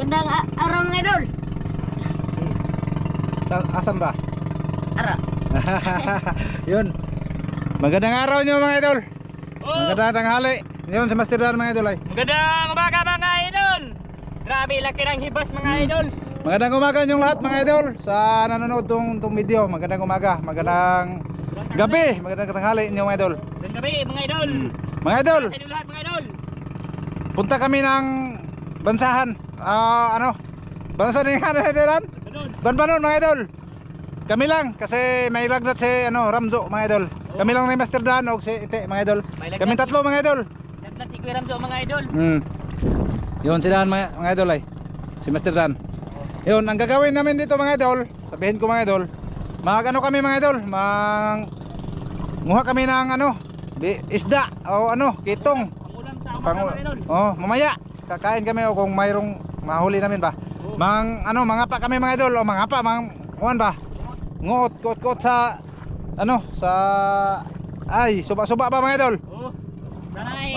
Magandang araw mga idol. Asan ba? Ara. Yun. Magandang araw nyo mga idol. Magandang tanghali. Yun si Master Dan mga idol ay. Magandang umaga mga idol. Grabe laki ng hibas mga idol. Magandang umaga yung lahat mga idol sa nanonood tong video. Magandang umaga, magandang gabi, magandang tanghali nyo mga idol. Magandang gabi mga idol. Mga idol, Sa inyo lahat mga idol. punta kami ng bansahan. Bansahan yung ano na Dan? Banbanon mga idol. Kami lang kasi may lagnat si Ramzo mga idol. Kami lang ni Master Dan o si Ite mga idol. Kami tatlo mga idol. Lagnat si Kuya Ramzo mga idol. Yun si Dan mga idol ay. Si Master Dan. Yun ang gagawin namin dito mga idol. Sabihin ko mga idol. Kami mga idol. Muha kami ng isda o kitong. Pangulam sa umaga mga idol. Mamaya kakain kami o kung mayroong mahuli namin ba. Mangapa kami mga idol o kuan ba. Nguot sa suba ba mga idol?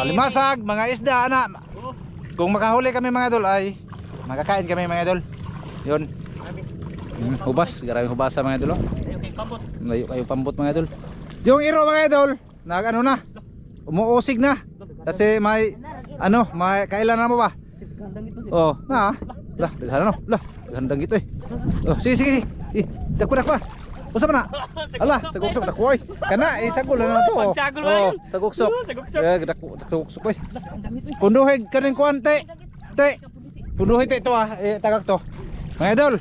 Malimasag, mga isda Kung makahuli kami mga idol ay makakain kami mga idol. Yun. Hubas, garaming hubasa mga idol. Layo kayo pambot mga idol. Yung iro mga idol, umuusig na. Kasi may kailan na mo ba? Gandang gitu sige. Dakpa. Usa man na? Ala, saguksok dakoy. Kana isagol na to. Saguksok. Saguksok oy. Punduhig kaning kuante. Punduhig ito tagak to. Mga idol.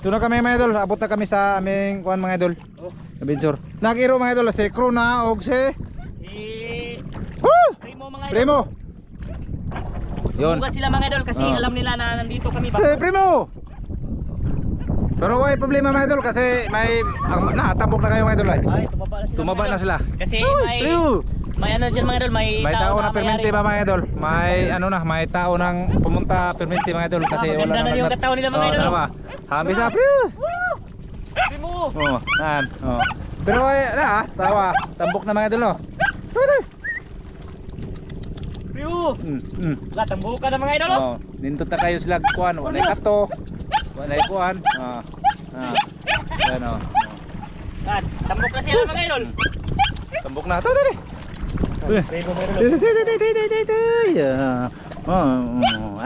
Tuno kami mga idol, abot na kami sa aming kuan mga idol. Adventure. Nag-iro mga idol si Kruna og si Primo mga idol. Primo. Yun. Bugat sila mga idol kasi alam nila na nandito kami ba. Primo. Pero may problema mga idol kasi natambok na kayo mga idol ay. Tumaba na sila. Kasi may dyan mga idol, may tao na permente ba mga idol? May tao nang pumunta permente mga idol kasi wala na yung katao nila mga idol. Hambis na. Primo. Pero tawa, tambok na mga idol Primo. Tambok ka na mga idol. Nindot na kayo sila kuan, wala kato. Wala kuan. Tambok na sila mga idol. Tambok na.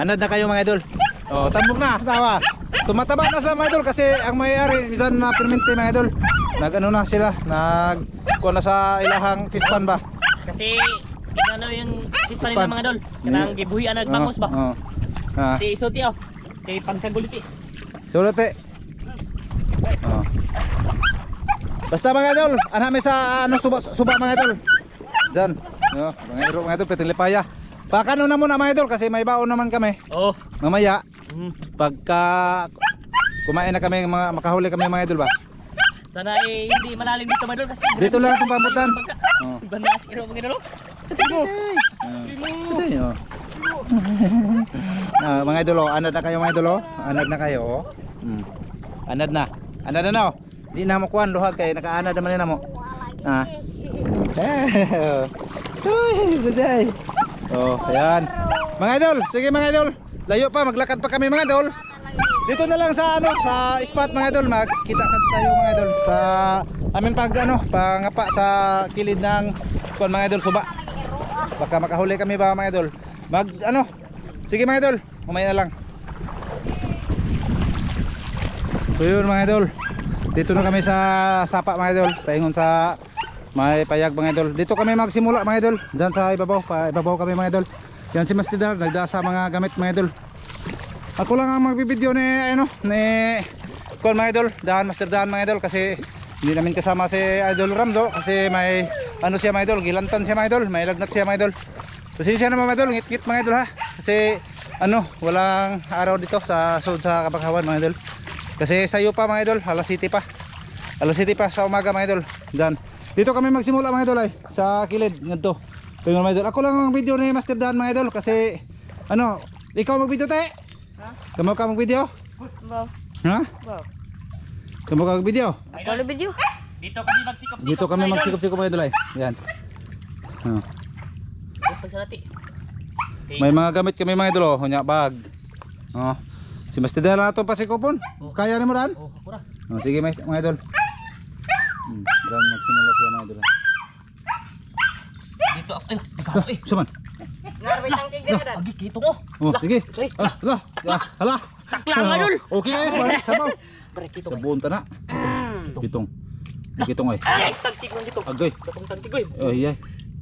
Anad na kayo mga idol. Tambok na, tawa. Tumataba na sila mga idol kasi ang may-ari bisan na permente mga idol. Na sila, kuha na sa ilahang pispan ba? Kasi yung pispan nila mga idol. Kanang gibuhian at bangos ba? Ti isuti kay pangsaguliti. Sulite. Basta mga idol, may sa suba mga idol. Diyan. Mga iro mga idol, petilipaya. Pakano na muna mga idol kasi may baon naman kami. Mamaya pagka kumain na kami, makahuli kami mga idol ba? Sana hindi malalim dito mga idol kasi dito lang itong pambutan. Banas iro mga idol. Mga idol, anad na kayo mga idol. Anad na kayo. Anad na. Di na mo kuan luhag kay nakaanad naman na mo. Ayan. Mga idol, sige mga idol. Layo pa, maglakad pa kami mga idol. Dito na lang sa sa spot mga idol, magkita tayo mga idol sa amin pangapa sa kilid ng kuan mga idol suba. Baka makahuli kami ba mga idol. Sige mga idol, umay na lang. Ayun mga idol. Dito na kami sa sapa mga idol. Paingon sa may payag mga idol. Dito kami magsimula mga idol. Diyan sa ibabaw kami mga idol. Yan si Master Dan nagdasa mga gamit mga idol. Ako lang ang magbibideo ni kuan mga idol, Master Dan mga idol kasi hindi namin kasama si Idol Ramzo kasi may siya mga idol, gilantan siya mga idol, may lagnat siya mga idol. Pasensya na mga idol, ngit-ngit mga idol ha. Kasi walang araw dito sa Kabakhawan mga idol. Kasi sayo pa mga idol, alas 7 pa. Alas 7 pa sa umaga mga idol. Diyan. Dito kami magsimula mga idol sa kilid ngadto. Tingnan mga idol. Ako lang ang video ni Master Dan mga idol kasi ikaw mag-video tayo? Kamu ka mag-video? Wow. Ha? Wow. Kamu ka mag-video? Ako na video. Dito kami magsikop-sikop. Dito kami magsikop-sikop mga idol Yan. Pagsalati. May mga gamit kami mga idol, hunya bag. Si Master Dala na ito pa si Kupon. Kaya ni mo ran? Oh, ako ra. Oh, sige mga idol. Dan magsimula siya mga idol. Dito ako. Ay, dikano eh. Saman. Ngarway tangkig dito dan. Agi kito ko. Oh, sige. Ay. Hala. Hala. Takla mga idol. Okay guys, sabaw. Pre kito. Sabon ta na. Kitong. Kitong ay. Ay, tangkig man dito. Agoy. Datong tangkig oy. Oh, iya.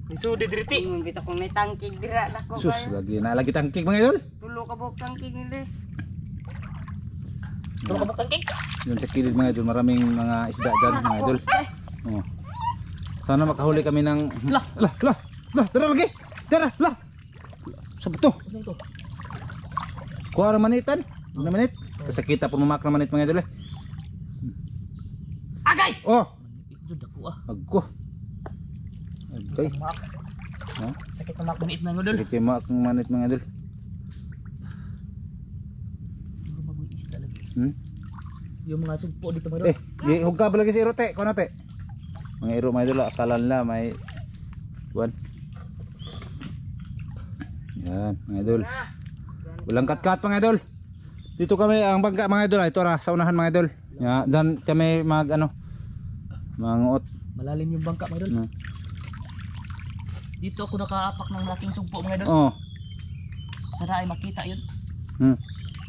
Isudi diriti. Bito kong may tangkig dira nako Sus, kayo. lagi tangkig mga idol. Tulo ka buok tangkig nila. Tulo ka ba tangkig? Yun sa kilid mga idol, maraming mga isda dyan mga idol. Oh. Sana makahuli kami ng Lah. Dara lagi. Dara, lah. Sabi to. Ano ito? Kuha na manitan. Ano manit? Kasakita po mamak na manit mga idol eh. Agay! Oh, Ito dako ah. agko. Okay. Mak. Ha? Sakit na makuniit na ngudol. Sige kay mak ng manit mga idol. Puro mabuhi isda lagi. Hmm? Yung mga sugpo dito mga idol. Di hugga ba lagi si Irote? Kuno te. Mga iro mga idol, akala nila may buwan. Yan, mga idol. Walang kat-kat mga idol. Dito kami ang bangka mga idol. Ito ra sa unahan mga idol. Ya, dan kami manguot. Malalim yung bangka mga idol. Hmm. Dito ako nakaapak ng malaking sugpo mga idol. Oh. Sana ay makita yun.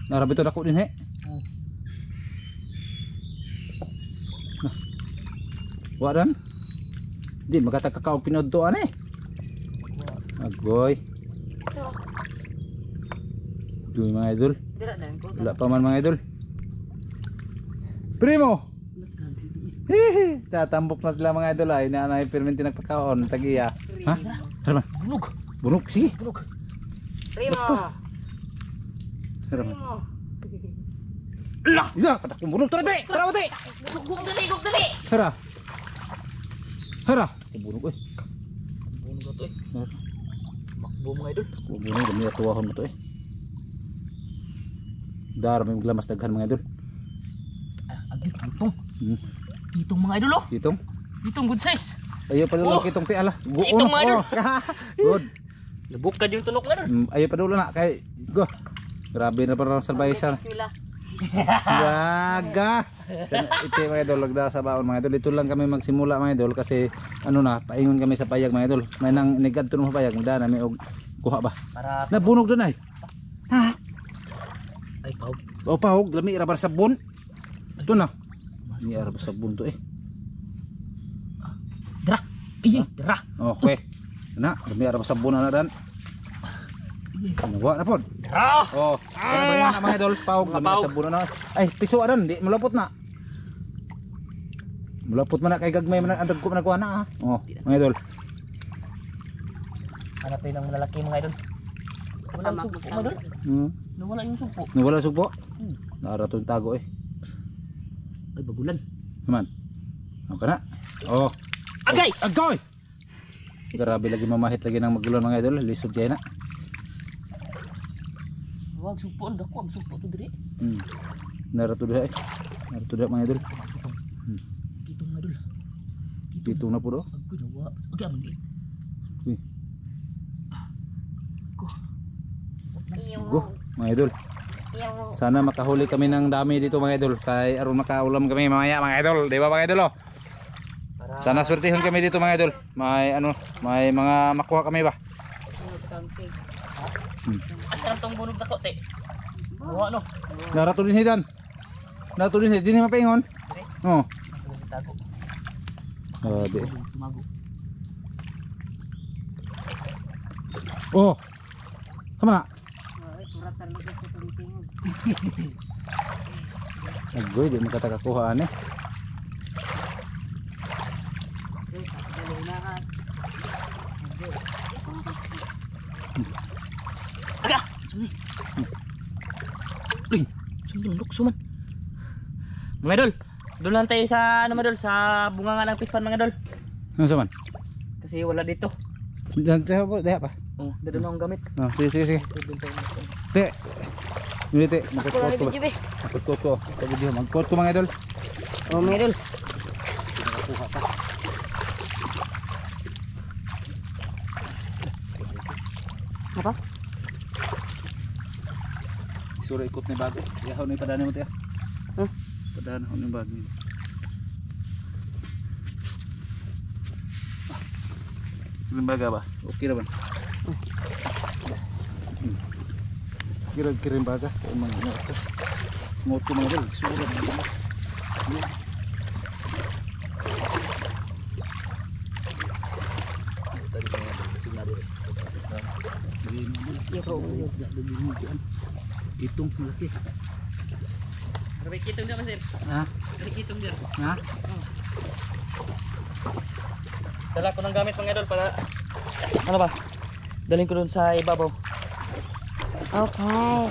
Narabi to dako din he. Oh. Waran. Di magkatagkakaw pinod to ani. Agoy. Duy mga idol. Dira dan ko. Wala pa man mga idol. Primo. Hihi. Tatambok na sila mga idol ay na perminti nagpakaon tagiya. Ha? Tara man. Bunog. Bunok sige. Bunog. Primo. Tara man. Primo. Lah! Ida, kadak yung bunok tara te. Tara te. Gug dali. Tara. Tara. Bunok eh. Bunog ato eh. Makbo mga idol. Bunok dami tuwahon mo to eh. Dar may glamas daghan mga idol. Agi kitong. Hmm. Kitong mga idol oh. Kitong. Kitong good size. Ayo pa dulo Oh. kitong ti ala. Kitong mga idol. Good. Labukad yung tunok na doon. Ayo pa dulo na kay go. Grabe na parang salbaysa. Eskwela. Gaga. Ito mga idol, lagda sa baon mga idol. Ito lang kami magsimula mga idol kasi ano na, paingon kami sa payag mga idol. May nang nigad to ng payag, magda na may og kuha ba. Para Nabunog doon ay. Ha? ay pao. O pahog, lami ra para sabon. Ito na. Ni ara sabon to eh. Dra. Iya, dra. Okay. Na, lami ra sabon na dan. Nawa na pod. Dra. Oh, kana ba yan mga idol? Pahog, Mga lami pahog. ra sabon na. Ay, piso adan, di malapot na. Malapot man na kay gagmay man ang dagko na kuha na. Oh, mga idol. Hanap tayo ng lalaki mga idol. Wala yung sugpo mga idol. Nawala yung sugpo. Nawala sugpo. Naraton tago eh. Ay bagulan. Naman. Okay na. Oh. Agay! Agoy! Grabe lagi mamahit lagi ng magulon mga idol. Lisod kaya na. Wag sugpo ang dako, ang sugpo to diri. Narato diha eh. Narato diha mga idol. Kitong mga idol. Dito na po do. Agay nawa. Agay man di. Uy. Ko. Go mga idol. Sana makahuli kami ng dami dito mga idol. Kay aron makaulam kami mamaya mga idol. Di ba mga idol oh? Sana swertehon kami dito mga idol. May ano, may mga makuha kami ba? Tangkig. Asa tong bunog dako te. Nawa no. Narato din hidan. Narato din hidan. Di ni mapaingon. Oh. Tago. Grabe. Tumago. Oh. Tama na. Ay suratan lugar sa tingting. Agoy, di makatakakuhaan eh. Dali na ka. Aga. Uy, sundok suman. Mga idol, doon lang tayo sa ano mga idol, sa bunga ng pispan mga idol. Ano saman? Kasi wala dito. Diyan tayo po, diha pa. Oh, dito na ang gamit. Oh, sige, sige, sige. So, doon tayo mag- Te. Hindi te, Kuha magkot ni ko. video be. Magkot ko. Sa video, magkot ko mga idol. Oh, meron. Nakakuha pa. Apa? Sura ikot ni bago. Yahaw ni padaan mo tiya. Huh? Padaan ho ni bago. Limbaga ba? Okay naman. Kira baga. Emang ngoto. Ngoto mga dal. Surat. Itong malaki. May kitong dia Master. Ha? May kitong dia. Ha? Dala ko ng gamit mga idol para ano ba? Dalhin ko doon sa ibabaw. Okay.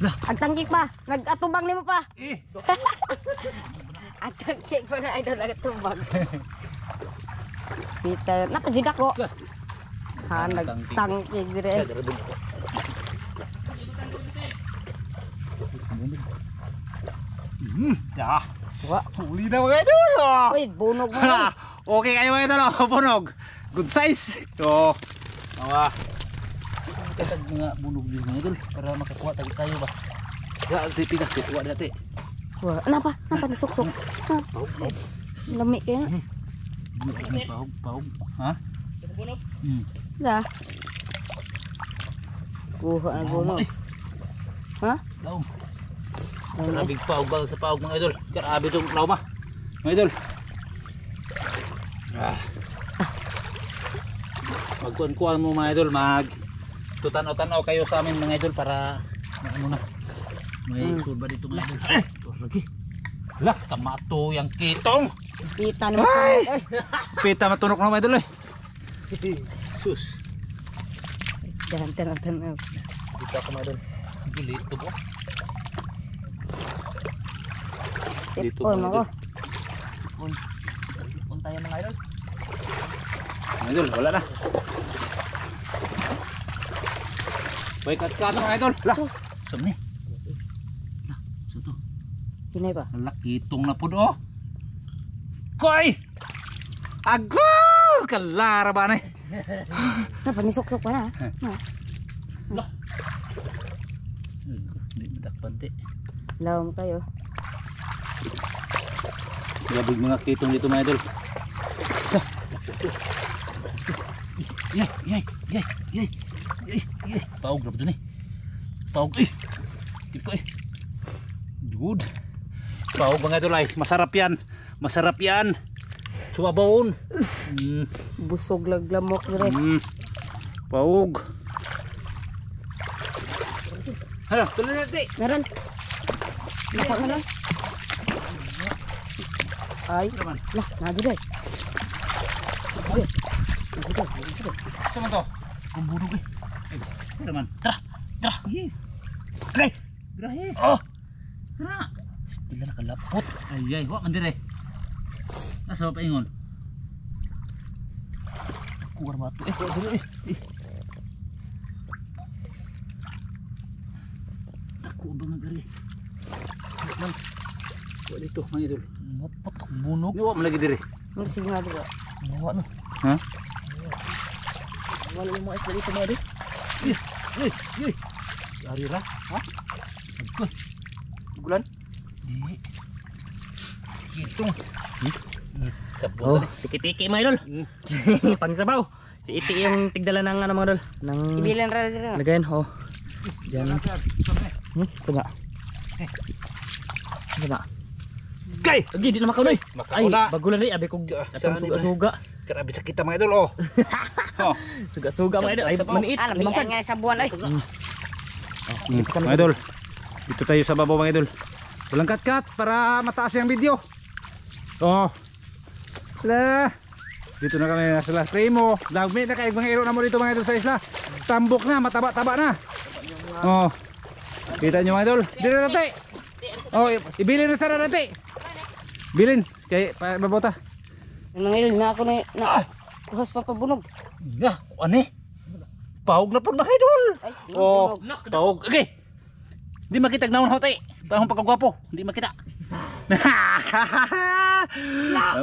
Ang tangkik pa. Nag-atubang nimo pa. Ang tangkik pa nga idol nag-atubang. Peter, nakajidak ko. Ha, nagtangkik dire. Ya. Wa, Huli na mga idol. uy, bunog mo. Ha, okay kayo mga idol, bunog. Good size. So, mga katag mga bunog din mga idol para makakuha tayo ba. Ya, titigas dito wa dati. Wah, kenapa? Kenapa disuk-suk? Hah? Lemi kayaknya. Paug. Ha? Bunog. Dah. Ang bunog. Hah? Daom. Ano? Grabe paug ba sa paug mga idol. Grabe tong lauma. Mga idol. Magkuan-kuan mo mga idol, tutanaw-tanaw kayo sa amin mga idol para ano na. May surba dito mga idol. Lagi. Lah, kamato yang kitong. Pita naman. Ay! Ay! Pita matunok na mga idol. Sus. Dahan. Pita ko mga idol. Dito po. Dito Oh, mga nako. idol. Untayan mga idol. Mga idol, wala na. Baik at mga idol. Lah, saan ni? Lah, saan to? Hinay ba? Laki itong na po do. Koy! Ago! Kalara ba na? Kenapa nisuk-suk pa na? Lah. Hindi madakpan ti. Lawam kayo. Gabig mga kitong dito mga idol. Yay. Paug na po dun eh. Paug eh. Dito eh. Good. Paug mga idol ay. Masarap yan. Suwabawon. Busog laglamok dire. Paug. Hala, tuloy natin. Meron. Nako na lang. Ay, lah, nado deh. Ito man to. Kumbunog eh. Ito man. Tara. Ay. Grahe. Oh. Tara. Stila nakalapot. Ay. Wak man dire. Asa pa ingon. Kuwar batu. Wak dire eh. Tako ba nga gari. Wak dito mga idol. Mapatok bunog. Wak man lagi dire. Masih ngado ba? Nawa no. Ha? Wala yung mga isda dito mga idol. Yay. Ari ra. Ha? Agkoy. Gulan. Di. Kitong. Oh, tiki-tiki mga idol. Pangsabaw. Si Iti yung tigdala ng ano mga idol. Ng Ibilan ra dire. lagayan. Oh. Diyan. Coba. Coba. Kay. Lagi di na makaw noy. Ay, Makauna. bagulan ri abi kog atong suga-suga. Grabe sa kita mga idol oh. Oh. Suga-suga mga idol. Ay maniit. Alam Limang yan nga sa buwan ay. Mga idol. Dito tayo sa babaw mga idol. Walang cut para mataas yung video. Oh. Lah. Dito na kami nasa last primo. Dagmi na kayo mga iro na mo dito mga idol sa isla. Tambok na, mataba-taba na. Oh. Kita nyo mga idol. Dito na tayo. Oh, ibilin na sana natin. Bilin kay babota. Mga idol na ako na kuhas pa pabunog. Ya, ane. Paug na po mga idol. Ay, Oh, bunog. paug. Okay. Di makita naon hote. Bahong pagkagwapo, di makita.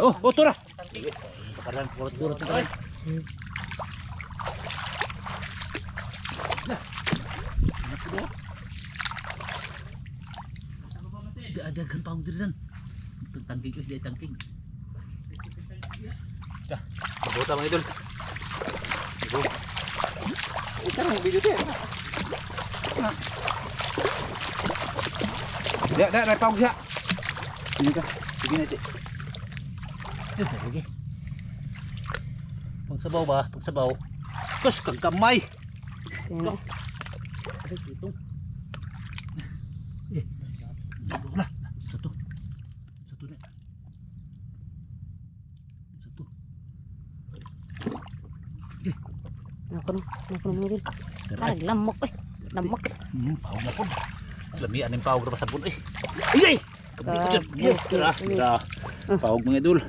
Oh, tura. Pakaran kurut-kurut na kami. Ada kan paung diri dan. Tangking dia tangking. Dah, bota mga idol. Ikan ang video dia. Dah paung siya. Ini kah? Begini aja. Lagi. Pagsabaw ba? Pagsabaw. Kus kang kamay. Ada gitu. Lah, satu. Satu deh. Satu. Naku nang Ay, lamok eh. Lamok. Pau na po. Lamian ng pau sa sabon eh. Ay! Kabit ko dyan. Pau mga idol.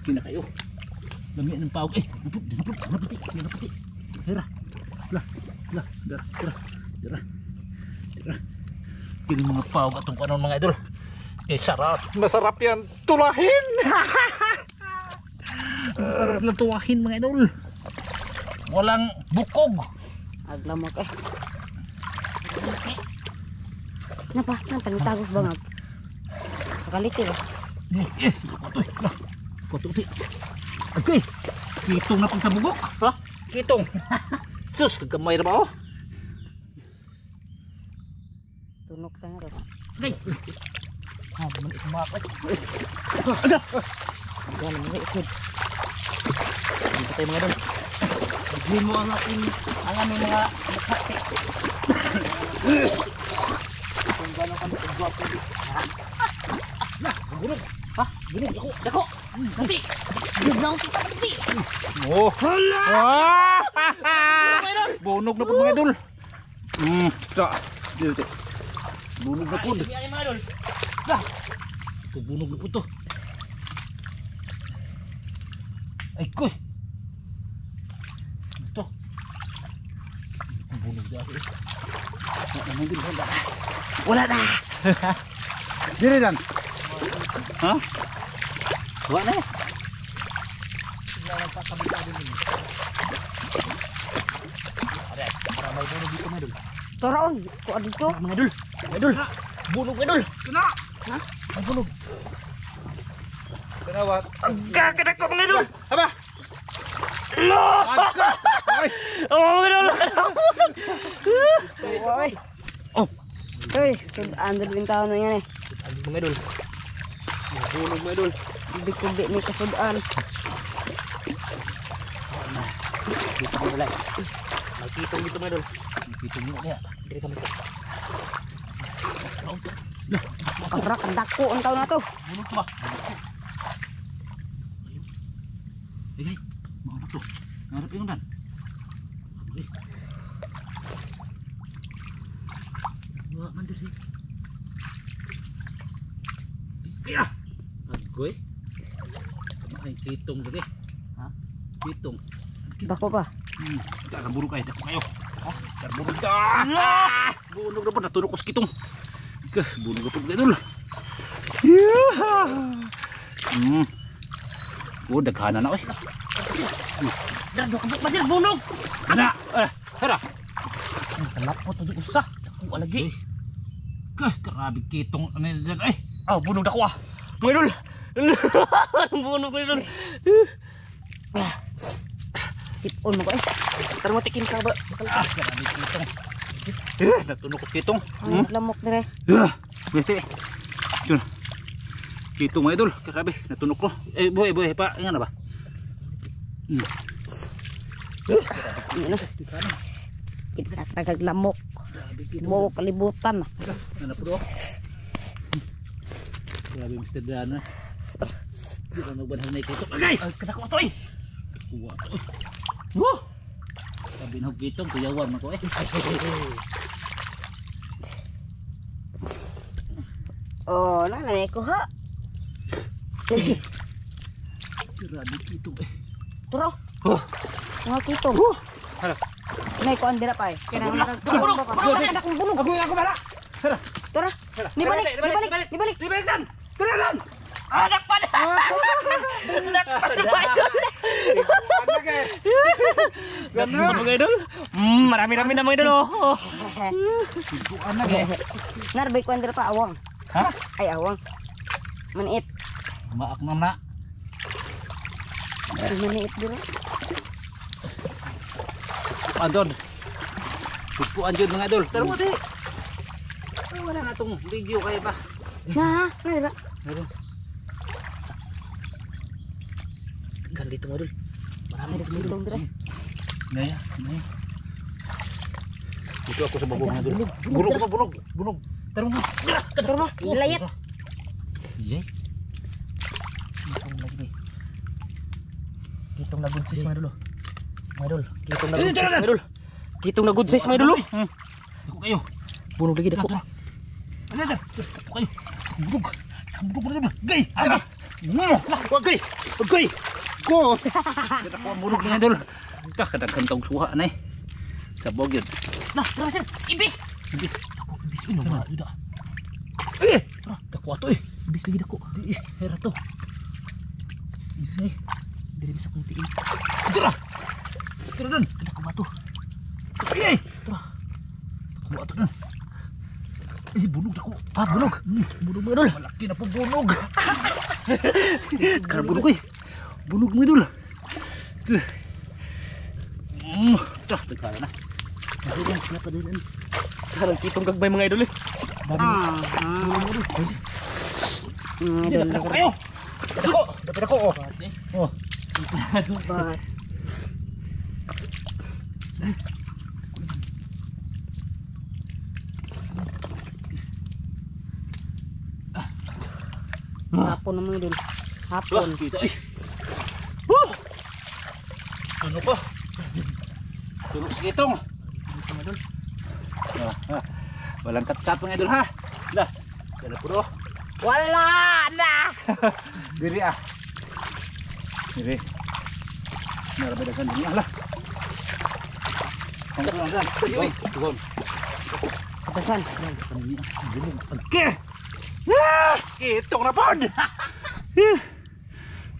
Kina kayo. Lamian ng pau eh. Naputi. Hera. Lah. Dara. Kini mga pau atong kanon mga idol. Eh sarap. Masarap yan. Tulahin. Masarap na tuwahin mga idol. Walang bukog. Aglamok eh. Napa nitagos banget. Sakaliti ba? Kotoy. Okay. Kitong na pang tabugok. Ha? Kitong. Sus, kagamay na ba oh? Tunok tayo rin. Okay. Mali kumakot. Ada. Jangan mga ikod. Dito tayo mga idol. Gawin mo ang aming mga makati. Kung gano'n kami kagwapo dito. Nah, gulog. Ha? Gini, dako. Nanti. Nanti. Oh. Hala. Bunog na po mga idol. Dito. Bunog na po. Ay, mga idol. Dah. Ito bunog na po ito. Ay, koy. Ito. Bunog na ako eh. Wala na. Diri dan. Ha? Wala na. Para may bunog dito mga idol. Toroon, kok dito. Mga idol. Idol. Bunog idol. Kena. Ha? Ang bunog. Kenawat. Agak ko mga idol. Apa? Lo. Oh, idol. Oy. Oh. Oy, andal bintao na yan eh. Mga idol. Bunog mga idol. Kubi ni kasudaan. Dito mo wala. May kitong dito mga idol. Kitong mo dia. Dito kami sa. Karak dako ang taon na to. Bunog ba? Hey, mau apa tuh? Ngarep yung dan. Wah, mandir sih. Iya. Agoy. Main kitong lagi. Ha? Kitong. Dako pa. Kita buru kayo, dako kayo. Oh, buru dah. Bunog na po natulog ko sa kitong. Bunog na po dul. Oh, daghanan na oy. Dado ka masir bunog. Ana, hera. Kalap ko to di usah. Dako lagi. Grabe kitong ano yan ay. Oh, bunog dako ah. Mga idol. Bunog mga idol. Sipon mo ko eh. Tarong matikin ka ba? Grabe kitong. Natunog ko kitong. Ay, lamok dire. Bete. Yun. Kitong mga idol, grabe, natunog ko. Buhay pa, nga na ba? Kita tagag lamok. Buo kalibutan. Ano po do? Grabe Mr. Dana. Di ba nagbanhan na kitong? Agay! Kada ko to eh. Kuha ko. Woo! Sabi na kitong, kuyawan mo ko eh. Oh, nanay ko ha. Grabe kitong eh. Turo. Oh! Mga kitong. Hala. Nay ko andira pa eh. Kailangan maragtulong ba ka? Anak kong bunog. Ako bala! Hala! Tara. Nibalik. Dibalik dan! Tara dan! Anak pa na. Anak pa na. Ganda mga idol. Marami-rami na mga idol oh. Anak eh. Narbay ko andira pa awang. Ha? Ay awang. Maniit. Maak na. Ay maniit dira. Andon. Tupuan jud mga idol. Tara mo di. Wala na tong video kay ba. Na, dira. Meron. Gan dito mga idol. Marami Ay dito mga idol. dito dira. Naya. Dito ako sa babo mga idol. Bunog. Tara mo. Dira mo. Layat. Iya. Kitong lagi nih. Kitong na good size mga idol. Mga idol, kitong na good size mga idol. Kitong na good size mga idol. Ako kayo. Bunog lagi dako. Ano? Ako kayo. Bunog na. Gay. Tara. Gay. Ko. Kita ko bunog mga idol. Kadaghan tong suha na eh. Sabog yun. Nah, tara sir. Ibis. Dako ibis ini mga idol. Tara, dako ato eh. Ibis lagi dako. Di hera to. Ini dari bisa kuntiin. Tara dun. Dako bato. Gay. Tara. Dako ato dun. Ini bunog dako. Ah, bunog. Bunog mga idol. Malaki na po bunog. Karena bunog eh. Bunog mga idol. Tah, tegala na. Ayun, kenapa din? Karang kitong gagbay mga idol eh. Hindi na kayo. Dapat ako. Oh. Bat. Hapon naman dun. Hapon. Kita eh. Tunog ko. Tunog si Kitong. Walang kat-kat mga idol ha. Dah. Kada puro. Wala na. Diri ah. Diri. Narabedakan dunia lah. Tanggal. Tugon. Katasan. Oke. Kitong na pod.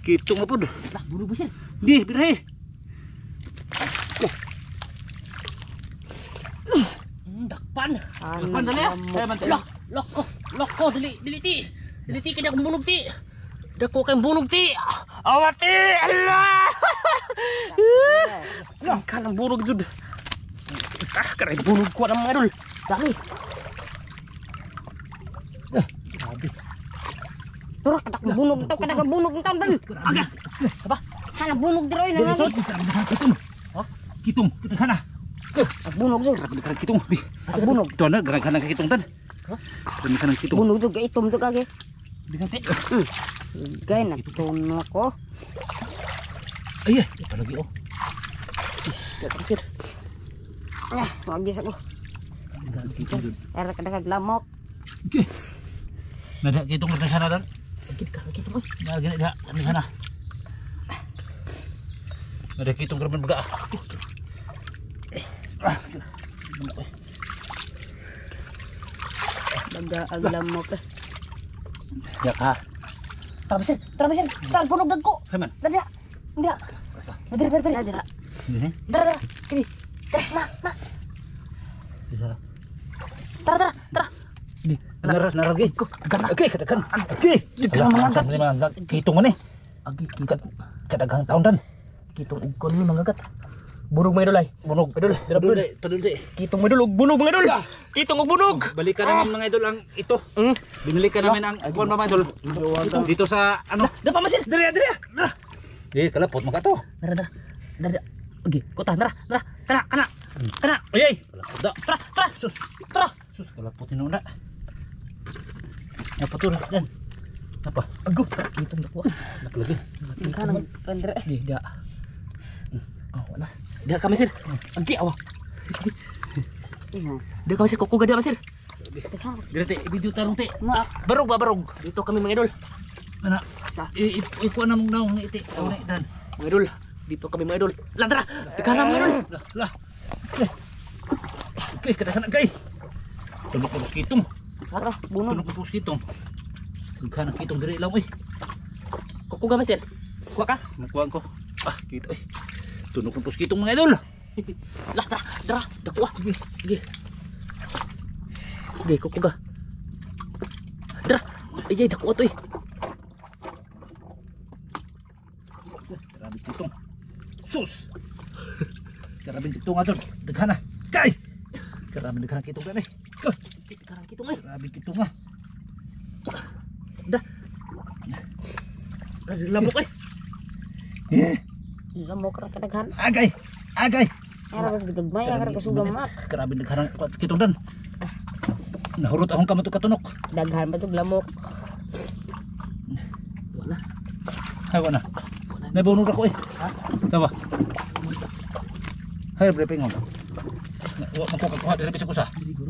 Kitong na pod. Lah, bunog ba sir? Di, birahe. Dakpan. Dakpan dali ah. Bantay. Loko, dili ti kanya kong bunog ti. Dako kayong bunog ti. Awati, Allah. Lah, kanang bunog jud. Karay bunog ko na mga idol. Dami. Grabe. Turah kadak bunog tau kadak bunog tau dan. Aga. Apa? Kana bunog diro ina nga. Kitong. Kitong, kita sana. Bunog jud. Kadang kitong. Asa bunog. Tuan na garang kitong tan. Dami kanang kitong. Bunog jud itom to kage. Dengan pe. Gay na tuno ko. Ay, ito lagi oh. Dako sir. Ah, magis ako. Kitong dun. Era kadak lamok. Okay. Nada kitong na sana dan. Lagi kita boy. Di sana. Ada kitong kerban baga. Daga ag lamok. Ya ka. Tara sir. Tara bunog dagko. Kaman. Dali. Hindi. Dali. Aja. Ini. Dara. Kini. Tara, na. Bisa. Tara. Di. Naragi. Gana. Oke, kadakan. Oke. Manggat. Kitong mana? Agi kita Kadagang tahun dan. kitong ugkon ni mangagat. Bunog mga idol ay. Bunog. Idol, Padul di. kitong mga idol ug bunog mga idol. Kitong ug bunog. Balikan namin mga idol ang ito. Binilikan namin ang kuwan mga idol. Dito sa ano? Dapa masir. Dali. Di kalapot maka to. Dara. Oke, kota dara. Kana. Ay. Kalapot da. Tara. Sus kalapotin na. Apa tuh dan? Apa? Ago, kitong dako. Naklagi. Kana pandre. Di da. Oh, wala. Dia kami sir. Agi awa. Dia kami sir kukuga dia masir. Dito video tarong te. Maak. Barog. Dito kami mga idol. Ana. Ikuan na mong naong iti. Dan. Mga idol, dito kami mga idol. Lang tara. Tekanan mga idol. Lah. Oke, kadakan guys. Tulog ko kitong. Tara, bunog. Tulog ko kitong. Kana kitong diri lang oy. Kukuga masir. Kuha ka. Nakuha ko. Gitu eh. Tunog ko kitong mga idol. Lah tara. Dako ah. Sige, kukuga. Tara. Ay, dako ato eh. Grabe kitong. Sus. Grabe kitong adol. Daghan na. Kay. Grabe daghan kitong gani. Karang kitong eh. Grabe kitong nga. Da. Kasi lamok eh. Lamok ra kadaghan. Agay. Agay. Ara gagmay ara kasugamak. Grabe daghan kitong dan. Nahurot akong kamot katunok. Daghan ba tog lamok? Wala. Hay wala. Nabunog ako eh. Ha? Tawa. Hay briefing mo. Wa man ko kakuha diri sa kusa. Siguro.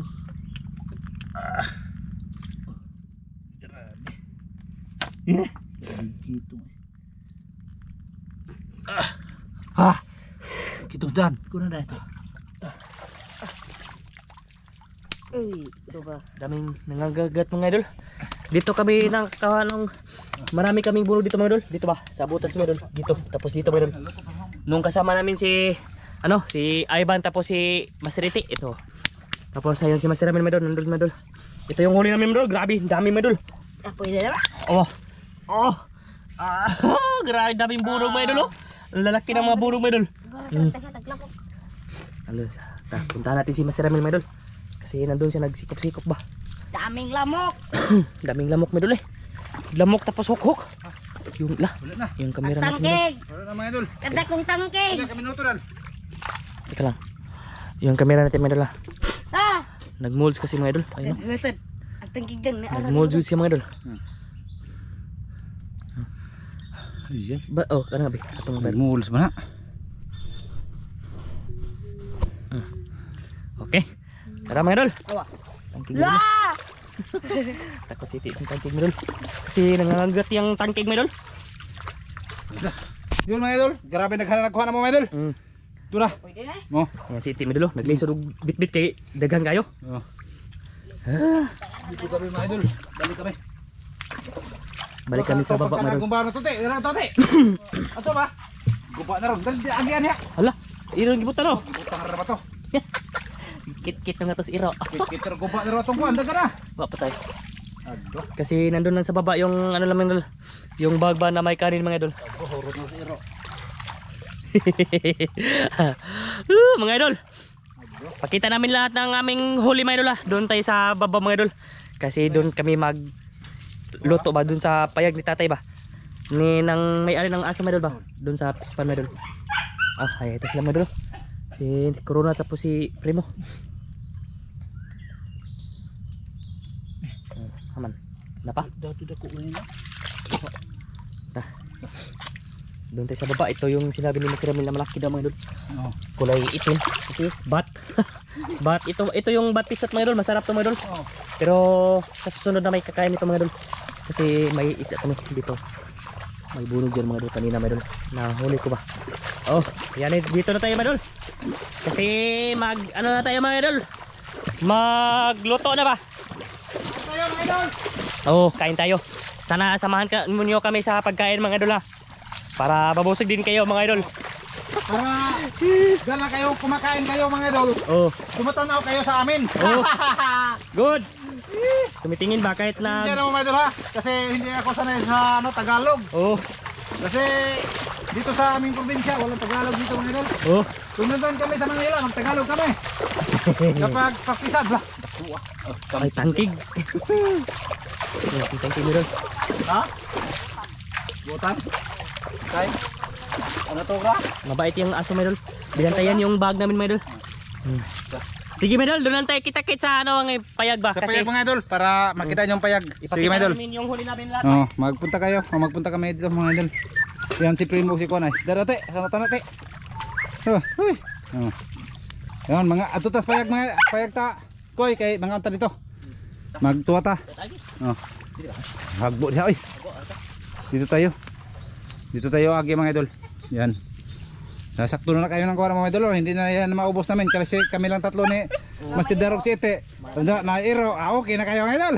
Grabe. Eh. Gitu. Kitong dan. Kuno na ito. Uy, ito ba? Daming nangangagat mga idol. Dito kami nang kawanong marami kaming bulog dito mga idol. Dito ba? Sa butas mga idol. Dito. Tapos dito mga idol. Nung kasama namin si si Ivan tapos si Master Iti. Ito. Tapos ayun si Master Ramin mga idol. Nandun mga idol. Ito yung huli namin mga idol. Grabe, dami mga idol. Pwede na ba? Oh. Oh. Grabe daming bulog mga idol oh. Ang lalaki ng mga bulog mga idol. Naglamok. Ano, puntahan natin si Master Ramin mga idol. Kasi nandun siya nagsikop-sikop ba. Daming lamok. Daming lamok may dul eh. Lamok tapos huk-huk. Yung Wala na. yung kamera natin. May dul. Tangkig. Wala na mga idol. Kada kong tangkig. Wala ka minuto dan. Teka lang. Yung kamera natin may dul ah. Ah! Nag-molds kasi mga idol. Ayun. Letod. Ang tangkig din. Nag-molds yun siya mga idol. Ayan. Ba oh, kana ba? Atong ba. Muls ba na? Okay. Tara mga idol. Awa. Tangkig mo. La! Takot si Tito yung tangkig mo idol. Kasi nangangagat yung tangkig mo idol. Yun mga idol. Grabe nagkuha na mo mga idol. Ito na. Pwede na. Mo. Ayan si Tito mo idol. Naglisod og bit-bit kay dagan kayo. Oh. Ah, Dito kami mga idol. Balik kami. balik kami sa baba mga idol. Gumba na to te. Ira to te. Ato ba? Gumba na ron. Dali agyan ya. Hala, irong gibutan oh. Gutang ra ba to? Kit-kit na nga tos iro. Kita gumba na ron tong kuan daga na. Wa patay. Ado. Kasi nandun lang sa baba yung ano lang mga idol. Yung bag ba na may kanin mga idol. Oh, horot na si Iro. Mga idol. Pakita namin lahat ng aming huli mga idol ah. Doon tayo sa baba mga idol. Kasi doon kami mag luto ba doon sa payag ni tatay ba. Ni nang may-ari ng aso mga idol ba. Doon sa pispan mga idol. Ay ito sila mga idol. Si Corona tapos si Primo. Aman. Napa? Dati dako na. Doon tayo sa baba. Ito yung sinabi ni Mr. Ramil na malaki daw mga idol. Oh. Kulay itim. Kasi bat. Bat. Ito yung batis at mga idol. Masarap to mga idol. Oh. Pero sa susunod na may kakain ito mga idol. Kasi may isda kami dito. May bunog dyan mga idol kanina mga idol. Nahuli ko ba? Oh, yan dito na tayo mga idol. Kasi ano na tayo mga idol. Magluto na ba? Tayo mga idol. Oh, kain tayo. Sana samahan niyo kami sa pagkain mga idol ha. Para babusog din kayo mga idol. Para gana kayo kumakain kayo mga idol. Oh, Tumatanaw kayo sa amin. oh. Good. Tumitingin ba kahit Hindi na na mga idol ha. Kasi hindi ako sanay sa Tagalog. oh, Kasi dito sa aming probinsya walang Tagalog dito mga idol. oh. Kung nandun kami sa Manila, mag-Tagalog kami. Kapag pakisad ba? Ay tangkig. Tangkig mo doon. Ha? Butan? Okay. Ano to ka? Mabait yung aso mga idol. Binantayan yung bag namin mga idol. Sige mga idol, doon lang tayo kita-kit sa ang payag ba? Sa Kasi payag mga idol, para makita nyo yung payag. Sige ipakita mga idol. namin yung huli namin lahat. Oh, magpunta kayo. Magpunta kami dito mga idol. Yan si Primo si Kuan ay. Darate, sana tanate. Uy. Oh. Yan mga atutas payag ta. Koy kay mga unta dito. Magtuwa ta. Oh. Hagbo diha oy. Dito tayo. Dito tayo agi mga idol. Yan. Nasakto na kayo ng kuha mga idol. Hindi na yan maubos namin kasi kami lang tatlo ni Master Darok City. Na Iro. Okay na kayo mga idol.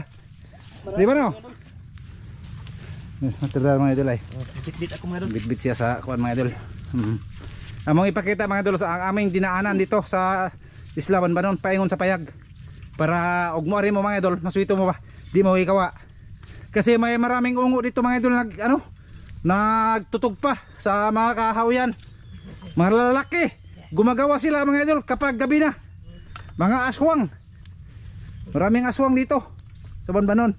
Di ba no? Master Darok mga idol ay. Bit-bit ako mga idol. Bit-bit siya sa kuha mga idol. Among ipakita mga idol sa aming dinaanan dito sa Isla Banbanon paingon sa payag. Para ug mo rin mo mga idol, masuito mo ba? Di mo ikawa. Kasi may maraming ungo dito mga idol nagtutog pa sa mga kahawian. Mga lalaki. Gumagawa sila mga idol kapag gabi na. Mga aswang. Maraming aswang dito sa Banbanon.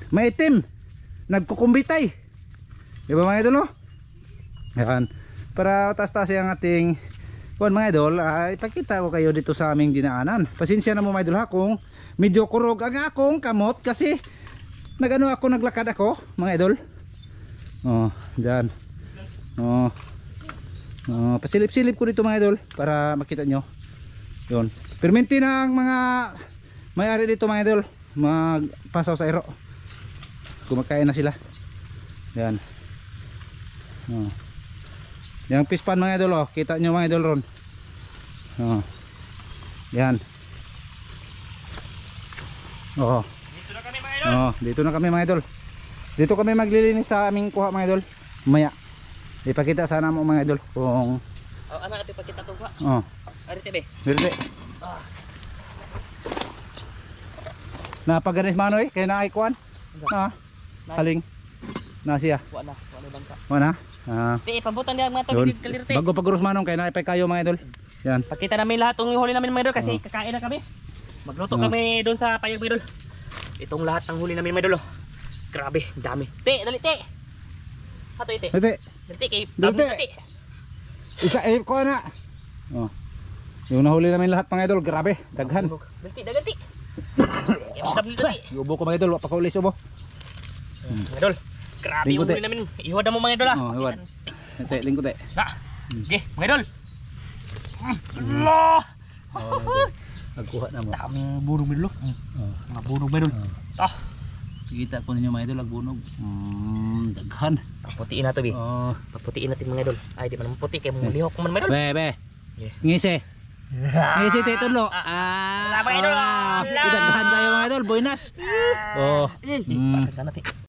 May itim. Nagkukumbitay. Diba mga idol, no? Yan. Para taas-taas yung ating mga idol, ipakita ko kayo dito sa aming dinaanan. Pasensya na mo mga idol ha kung medyo kurog ang akong kamot kasi naglakad ako mga idol. Oh, dyan. Oh. Pasilip-silip ko dito mga idol para makita nyo. Yun. Perminti ng mga may-ari dito mga idol magpasaw sa iro. Kumakain na sila. Yan. Oh. Yang pispan mga idol, oh. Kita nyo mga idol ron. Oh. Yan. Oh. Dito na kami mga idol. Oh, dito na kami mga idol. Dito kami maglilinis sa aming kuha mga idol. Maya. Ipakita sana mo mga idol kung Ano ito pa kita tuwa? oh. Ari tebe. Dirte. Napaganis manoy kay naay kuan. Ha? Haling. Na siya. Wala bangka. Wala. Ah. Te pambutan dia mga Yun. tubig kalirte. Bago pagurus manong kay naay pa kayo mga idol. Yan. Pakita namin lahat ng huli namin mga idol kasi kakain na kami. Magluto kami doon sa payag mga idol. Itong lahat ng huli namin mga idol. Grabe, dami. Te, dali te. Sato ite. Dirte. Dali kay Dali. te. Isa ko na. Oh. Yung nahuli namin lahat mga idol, grabe, daghan. Daganti. Dam dito te. Ubo ko mga idol, wa pa kaulis ubo. Mga idol. Grabe yung Lingkod, huli namin. Iwad mo mga idol ah. Oh, iwad. Te, lingkod te. Na. Okay, mga idol. Allah. Nagkuha na mo. Daming burong mga idol. Mga burong mga idol. Ah, Kita ko ninyo mga idol, agbunog. Daghan. paputiin na to bi. Oh. Paputiin natin mga idol. Ay di man maputi kay mong lihok man mga idol. Be. Yeah. Ngisi. Ngisi te tudlo. Ah. Mga idol. Daghan kayo mga idol, buenas. Oh. Pakan ka natin.